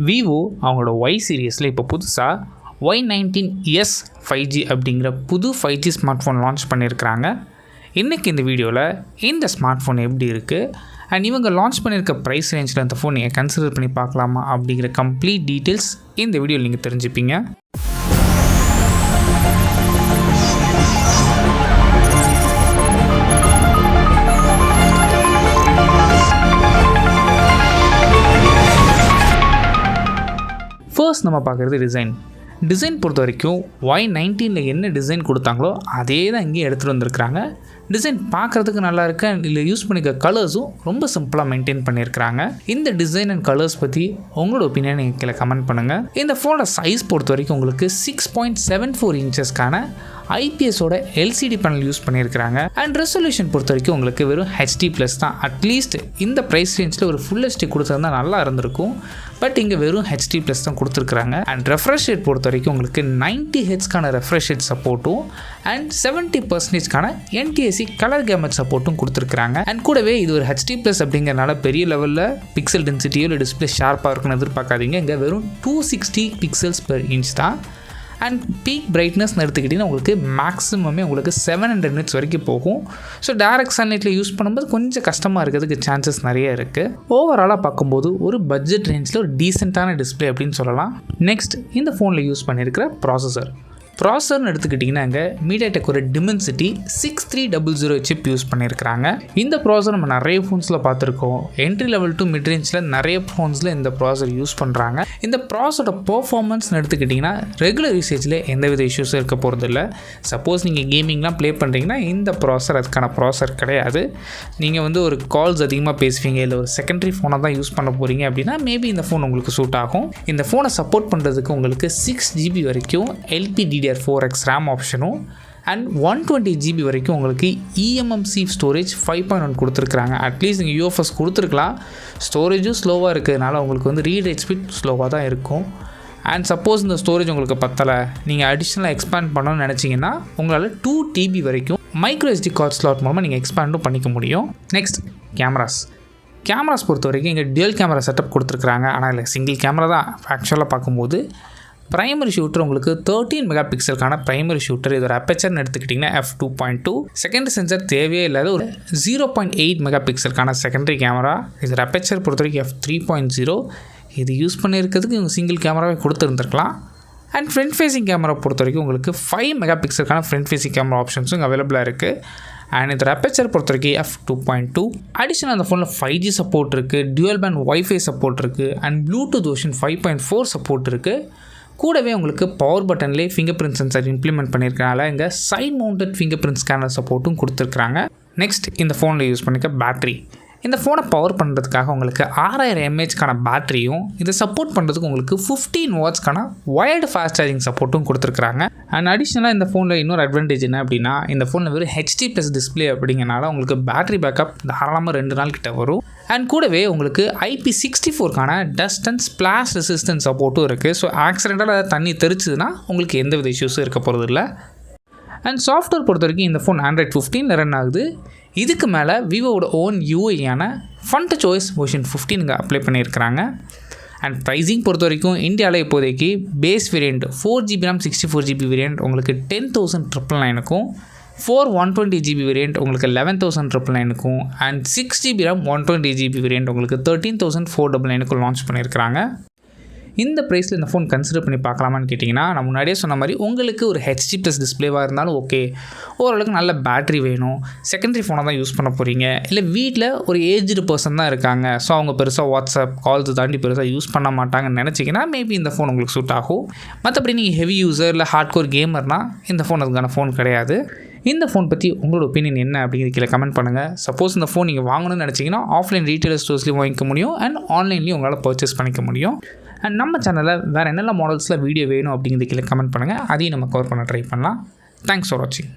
Vivo அவங்களோட Y சீரிஸில் இப்போ புதுசாக Y19s 5G அப்படிங்கிற புது 5G ஸ்மார்ட் ஃபோன் லான்ச் பண்ணியிருக்கிறாங்க. இன்றைக்கி இந்த வீடியோவில் இந்த ஸ்மார்ட் ஃபோன் எப்படி இருக்குது அண்ட் இவங்க லான்ச் பண்ணியிருக்க ப்ரைஸ் ரேஞ்சில் அந்த ஃபோன் நீங்கள் கன்சிடர் பண்ணி பார்க்கலாமா அப்படிங்கிற கம்ப்ளீட் டீட்டெயில்ஸ் இந்த வீடியோவில் நீங்கள் தெரிஞ்சுப்பீங்க. ஃபர்ஸ்ட் நம்ம பார்க்குறது டிசைன் பொறுத்த வரைக்கும் Y19ல் என்ன டிசைன் கொடுத்தாங்களோ அதே தான் இங்கேயும் எடுத்துகிட்டு வந்திருக்கிறாங்க. டிசைன் பார்க்குறதுக்கு நல்லா இருக்கு அண்ட் இதில் யூஸ் பண்ணிக்க கலர்ஸும் ரொம்ப சிம்பிளாக மெயின்டைன் பண்ணியிருக்கிறாங்க. இந்த டிசைன் அண்ட் கலர்ஸ் பற்றி உங்களோட ஒப்பீனியன் நீங்கள் கீழே கமெண்ட் பண்ணுங்கள். இந்த ஃபோனோட சைஸ் பொறுத்த வரைக்கும் உங்களுக்கு 6.74 இன்ச்சஸ்க்கான ஐபிஎஸோட எல்சிடி பேனல் யூஸ் பண்ணியிருக்கிறாங்க. அண்ட் ரெசல்யூஷன் பொறுத்த வரைக்கும் உங்களுக்கு வெறும் HD+ தான். அட்லீஸ்ட் இந்த ப்ரைஸ் ரேஞ்சில் ஒரு ஃபுல் HD கொடுத்துருந்தா நல்லா இருந்திருக்கும். பட் இங்கே வெறும் HD+ தான் கொடுத்துருக்குறாங்க. அண்ட் ரெஃப்ரெஷ் ரேட் பொறுத்த வரைக்கும் உங்களுக்கு 90 ஹெட்ஸ்க்கான ரெஃப்ரெஷ் ரேட் சப்போர்ட்டும் அண்ட் 70%க்கான NTSC கலர் கேமட் சப்போர்ட்டும் கொடுத்துருக்குறாங்க. அண்ட் கூடவே இது ஒரு HD+ அப்படிங்கிறனால பெரிய லெவலில் பிக்சல் டென்சிட்டியோ இல்லை டிஸ்பிளே ஷார்ப்பாக இருக்குன்னு எதிர்பார்க்காதீங்க. இங்கே வெறும் 260 பிக்சல்ஸ் பெர் இன்ச் தான். அண்ட் பீக் பிரைட்னஸ் எடுத்துக்கிட்டிங்கன்னா உங்களுக்கு மேக்ஸிமமே உங்களுக்கு 700 nits வரைக்கும் போகும். ஸோ டைரக்ட் சன்லைட்டில் யூஸ் பண்ணும்போது கொஞ்சம் கஷ்டமாக இருக்கிறதுக்கு சான்சஸ் நிறைய இருக்குது. ஓவராலாக பார்க்கும்போது ஒரு பட்ஜெட் ரேஞ்சில் ஒரு டீசெண்டான டிஸ்பிளே அப்படின்னு சொல்லலாம். நெக்ஸ்ட் இந்த ஃபோனில் யூஸ் பண்ணியிருக்கிற ப்ராசஸர்னு எடுத்துக்கிட்டிங்கன்னா இங்கே MediaTek ஒரு Dimensity 6300 சிப் யூஸ் பண்ணியிருக்கிறாங்க. இந்த ப்ராசஸர் நம்ம நிறைய ஃபோன்ஸில் பார்த்துருக்கோம். என்ட்ரி லெவல் டு மிட் ரேஞ்சில் நிறைய ஃபோன்ஸில் இந்த ப்ராசஸர் யூஸ் பண்ணுறாங்க. இந்த ப்ராசஸரோட பர்ஃபார்மன்ஸ்னு எடுத்துக்கிட்டிங்கன்னா ரெகுலர் யூசேஜில் எந்தவித இஷ்யூஸும் இருக்க போகிறது இல்லை. சப்போஸ் நீங்கள் கேமிங்லாம் ப்ளே பண்ணுறீங்கன்னா இந்த ப்ராசஸர் அதுக்கான ப்ராசஸர் கிடையாது. நீங்கள் ஒரு கால்ஸ் அதிகமாக பேசுவீங்க இல்லை ஒரு செகண்டரி ஃபோனை தான் யூஸ் பண்ண போகிறீங்க அப்படின்னா மேபி இந்த ஃபோன் உங்களுக்கு சூட் ஆகும். இந்த ஃபோனை சப்போர்ட் பண்ணுறதுக்கு உங்களுக்கு 6GB வரைக்கும் LPDDR4X RAM ஆப்ஷனும் அண்ட் 120GB வரைக்கும் உங்களுக்கு eMMC ஸ்டோரேஜ் 5.1 கொடுத்துருக்குறாங்க. அட்லீஸ்ட் நீங்கள் UFS கொடுத்துருக்கலாம். ஸ்டோரேஜும் ஸ்லோவாக இருக்கிறதுனால உங்களுக்கு ரீட் ரைட் ஸ்பீட் ஸ்லோவாக தான் இருக்கும். அண்ட் சப்போஸ் இந்த ஸ்டோரேஜ் உங்களுக்கு பத்தலை, நீங்கள் அடிஷ்னலாக எக்ஸ்பேண்ட் பண்ணணும்னு நினச்சிங்கன்னா உங்களால் 2TB வரைக்கும் microSD கார்ட் ஸ்லாட் மூலமாக நீங்கள் எக்ஸ்பேண்டும் பண்ணிக்க முடியும். நெக்ஸ்ட் கேமராஸ் பொறுத்த வரைக்கும் இங்கே டுவல் கேமரா செட்டப் கொடுத்துருக்குறாங்க. ஆனால் இல்லை சிங்கிள் கேமரா தான் ஆக்சுவலாக பார்க்கும்போது. பிரைமரி ஷூட்டர் உங்களுக்கு 13 மெகாபிக்சலுக்கான பிரைமரி ஷூட்டர். இதோட அப்பேச்சர்னு எடுத்துக்கிட்டிங்கன்னா f2.2. செகண்டரி சென்சர் தேவையே இல்லாத ஒரு 0.8 மெகாபிக்சலுக்கான செகண்டரி கேமரா. இதோட அப்பேச்சர் பொறுத்த வரைக்கும் f3.0. இது யூஸ் பண்ணியிருக்கிறதுக்கு இவங்க சிங்கிள் கேமராவே கொடுத்துருந்துருக்கலாம். அண்ட் ஃப்ரண்ட் ஃபேஸிங் கேமரா பொறுத்த வரைக்கும் உங்களுக்கு 5 மெகாபிக்சலுக்கான ஃப்ரண்ட் ஃபேஸிங் கேமரா ஆப்ஷன்ஸும் இங்கே அவைலபிளாக இருக்குது. அண்ட் இதோட அப்பேச்சர் பொறுத்த வரைக்கும் f2.2. அடிஷனல் அந்த ஃபோனில் 5G சப்போர்ட் இருக்குது, டியூவல் பேண்ட் வைஃபை சப்போர்ட் இருக்குது அண்ட் ப்ளூடூத் வெர்ஷன் 5.4 சப்போர்ட் இருக்குது. கூடவே உங்களுக்கு பவர் பட்டன்லேயே ஃபிங்கர் பிரிண்ட் சென்சர் இம்ப்ளிமெண்ட் பண்ணியிருக்கனால இங்கே side mounted fingerprint scanner சப்போர்ட்டும் கொடுத்துருக்குறாங்க. நெக்ஸ்ட் இந்த ஃபோனில் யூஸ் பண்ணிக்க பேட்டரி. இந்த ஃபோனை பவர் பண்ணுறதுக்காக உங்களுக்கு 6000 mAhக்கான பேட்டரியும் இதை சப்போர்ட் பண்ணுறதுக்கு உங்களுக்கு 15 wattsக்கான வயர்டு ஃபாஸ்ட் சார்ஜிங் சப்போர்ட்டும் கொடுத்துருக்குறாங்க. அண்ட் அடிஷ்னலாக இந்த ஃபோனில் இன்னொரு அட்வான்டேஜ் என்ன அப்படின்னா இந்த ஃபோனில் வெறும் HD+ டிஸ்பிளே அப்படிங்கிறனால உங்களுக்கு பேட்டரி பேக்கப் தாராளமாக 2 நாள் கிட்ட வரும். அண்ட் கூடவே உங்களுக்கு IP64க்கான டஸ்ட் அண்ட் ஸ்பிளாஷ் ரெசிஸ்டன்ஸ் சப்போர்ட்டும் இருக்குது. ஸோ ஆக்சிடென்டால் அதை தண்ணி தெரிச்சுதுன்னா உங்களுக்கு எந்தவித இஷ்யூஸும் இருக்க போகிறது இல்லை. அண்ட் சாஃப்ட்வேர் பொறுத்த வரைக்கும் இந்த ஃபோன் Android 15 ரன் ஆகுது. இதுக்கு மேலே விவோவோட ஓன் UI-யான Funtouch OS வெர்ஷன் 15 அப்ளை பண்ணியிருக்கிறாங்க. அண்ட் ப்ரைஸிங் பொறுத்த வரைக்கும் இந்தியாவில் இப்போதைக்கு base variant 4GB RAM 64GB variant உங்களுக்கு 10,999க்கும் 120GB வேரியண்ட் உங்களுக்கு 11,999க்கும் and 6GB RAM 120GB variant உங்களுக்கு 13,499க்கும் லான்ச் பண்ணியிருக்கிறாங்க. இந்த ப்ரைஸில் இந்த ஃபோன் கன்சிடர் பண்ணி பார்க்கலாமான்னு கேட்டிங்கன்னா நான் முன்னாடியே சொன்ன மாதிரி உங்களுக்கு ஒரு HD+ டிஸ்பிளேவாக இருந்தாலும் ஓகே, ஓரளவுக்கு நல்ல பேட்டரி வேணும், செகண்டரி ஃபோனாக தான் யூஸ் பண்ண போகிறீங்க, இல்லை வீட்டில் ஒரு ஏஜ்டு பர்சன் தான் இருக்காங்க, ஸோ அவங்க பெருசாக வாட்ஸ்அப் கால்ஸ் தாண்டி பெருசாக யூஸ் பண்ண மாட்டாங்கன்னு நினச்சிங்கன்னா மேபி இந்த ஃபோன் உங்களுக்கு சூட் ஆகும். மற்றபடி நீங்கள் ஹெவி யூஸர் இல்லை ஹார்ட்கோர் கேமர்னால் இந்த ஃபோன் அதுக்கான ஃபோன் கிடையாது. இந்த ஃபோன் பற்றி உங்களோட ஒப்பீனியன் என்ன அப்படிங்கிறது கீழே கமெண்ட் பண்ணுங்கள். சப்போஸ் இந்த ஃபோன் நீங்கள் வாங்கணும்னு நினச்சிங்கன்னா ஆஃப்லைன் ரீட்டைலர் ஸ்டோர்ஸ்லேயும் வாங்கிக்க முடியும் அண்ட் ஆன்லைன்லேயும் உங்களால் பர்ச்சேஸ் பண்ணிக்க முடியும். அண்ட் நம்ம சேனலில் வேறு என்னென்ன மாடல்ஸில் வீடியோ வேணும் அப்படிங்கிறது கீழே கமெண்ட் பண்ணுங்கள். அதையும் நம்ம கவர் பண்ண ட்ரை பண்ணலாம். தேங்க்ஸ் ஃபார் வாட்சிங்.